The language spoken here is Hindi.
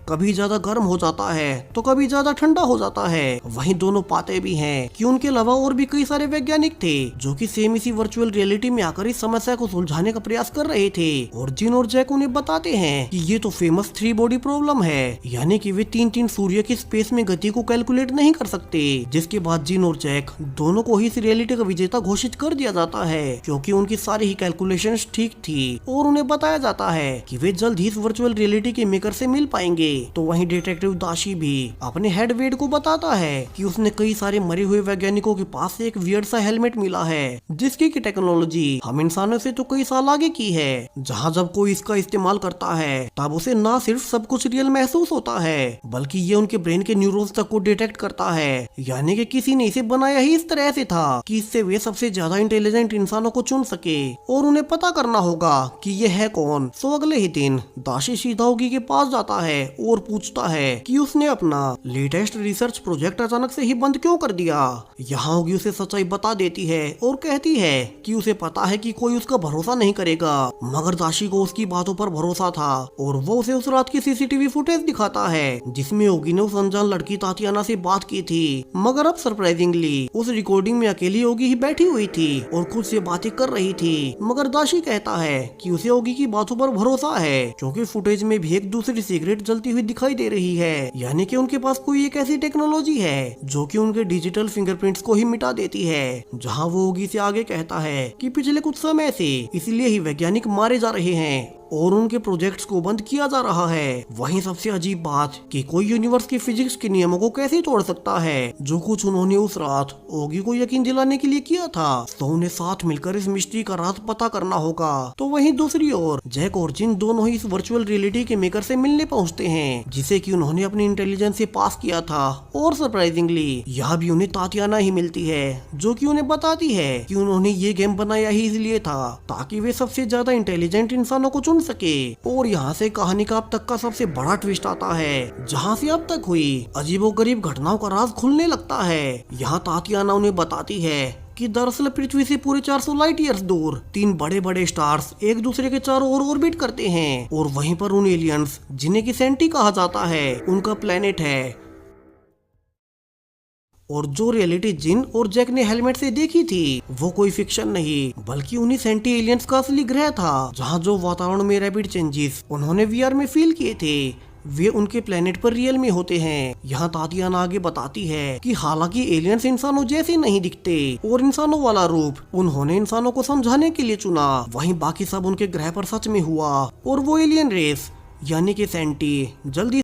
कभी ज्यादा गर्म हो जाता है तो कभी ज्यादा ठंडा हो जाता है। वहीं दोनों पाते भी हैं कि उनके अलावा और भी कई सारे वैज्ञानिक थे जो कि सेम इसी वर्चुअल रियलिटी में आकर इस समस्या को सुलझाने का प्रयास कर रहे थे। और जिन और जैक उन्हें बताते हैं कि ये तो फेमस 3 बॉडी प्रॉब्लम है, यानी कि वे तीन सूर्य की स्पेस में गति को कैलकुलेट नहीं कर सकते। जिसके बाद जिन और जैक दोनों को ही इस रियलिटी का विजेता घोषित कर दिया जाता है, क्योंकि उनकी सारी ही कैलकुलेशंस ठीक थी। और उन्हें बताया जाता है कि वे जल्द ही इस वर्चुअल रियलिटी के मेकर से मिल पाएंगे। तो वहीं डिटेक्टिव दाशी भी अपने हेड वेड को बताता है कि उसने कई सारे मरे हुए वैज्ञानिकों के पास से एक वियर्ड सा हेलमेट मिला है, जिसकी की टेक्नोलॉजी हम इंसानों से तो कई साल आगे की है। जहाँ जब कोई इसका इस्तेमाल करता है तब उसे ना सिर्फ सब कुछ रियल महसूस होता है, बल्कि ये उनके ब्रेन के न्यूरॉन्स तक को डिटेक्ट करता है। यानी कि किसी ने इसे बनाया ही इस तरह से था कि इससे वे सबसे ज्यादा इंटेलिजेंट इंसानों को चुन सके और उन्हें पता करना होगा कि ये है कौन। सो अगले ही दिन दाशी सीधा ओगी के पास जाता है और पूछता है कि उसने अपना लेटेस्ट रिसर्च प्रोजेक्ट अचानक से ही बंद क्यों कर दिया। यहाँ ओगी उसे सच्चाई बता देती है और कहती है कि उसे पता है कि कोई उसका भरोसा नहीं करेगा, मगर दाशी को उसकी बातों पर भरोसा था। और वो उसे उस रात की सीसीटीवी फुटेज दिखाता है जिसमें ओगी ने उस अनजान लड़की तातियाना से बात की थी। मगर अब सरप्राइजिंगली उस रिकॉर्डिंग में अकेली ओगी ही बैठी हुई थी और खुद से बातें कर रही थी। मगर दाशी कहता है कि उसे ओगी की बातों पर भरोसा है, क्योंकि फुटेज में भी एक दूसरी सिगरेट जलती हुई दिखाई दे रही है। यानी कि उनके पास कोई एक ऐसी टेक्नोलॉजी है जो कि उनके डिजिटल फिंगरप्रिंट्स को ही मिटा देती है। जहां वो ओगी से आगे कहता है कि पिछले कुछ समय से इसलिए ही वैज्ञानिक मारे जा रहे हैं और उनके प्रोजेक्ट्स को बंद किया जा रहा है। वहीं सबसे अजीब बात कि कोई यूनिवर्स की फिजिक्स के नियमों को कैसे तोड़ सकता है, जो कुछ उन्होंने उस रात ओगी को यकीन दिलाने के लिए किया था। तो उन्हें साथ मिलकर इस मिस्ट्री का राज पता करना होगा। तो वहीं दूसरी ओर जैक और जिन दोनों ही इस वर्चुअल रियलिटी के मेकर से मिलने पहुंचते हैं, जिसे कि उन्होंने अपनी इंटेलिजेंस से पास किया था। और सरप्राइजिंगली यहाँ भी उन्हें तातियाना ही मिलती है, जो कि उन्हें बताती है कि उन्होंने ये गेम बनाया ही इसलिए था ताकि वे सबसे ज्यादा इंटेलिजेंट इंसानों को चुन सके। और यहाँ से कहानी का अब तक का सबसे बड़ा ट्विस्ट आता है, जहाँ से अब तक हुई अजीबोगरीब घटनाओं का राज खुलने लगता है। यहाँ तातियाना उन्हें बताती है कि दरअसल पृथ्वी से पूरे 400 लाइट ईयर्स दूर 3 बड़े बड़े स्टार्स एक दूसरे के चारों ओर ऑर्बिट करते हैं, और वहीं पर उन एलियंस जिन्हें कि सेंटी कहा जाता है उनका प्लेनेट है। और जो रियलिटी जिन और जैक ने हेलमेट से देखी थी वो कोई फिक्शन नहीं, बल्कि उन्हीं सेंटी एलियंस का असली ग्रह था, जहां जो वातावरण में रैपिड चेंजेस उन्होंने वीआर में फील किए थे वे उनके प्लेनेट पर रियल में होते हैं। यहाँ तातियाना आगे बताती है कि हालांकि एलियंस इंसानों जैसे नहीं दिखते और इंसानों वाला रूप उन्होंने इंसानों को समझाने के लिए चुना, वहीं बाकी सब उनके ग्रह पर सच में हुआ। और वो एलियन रेस यानी कि सेंटी जल्दी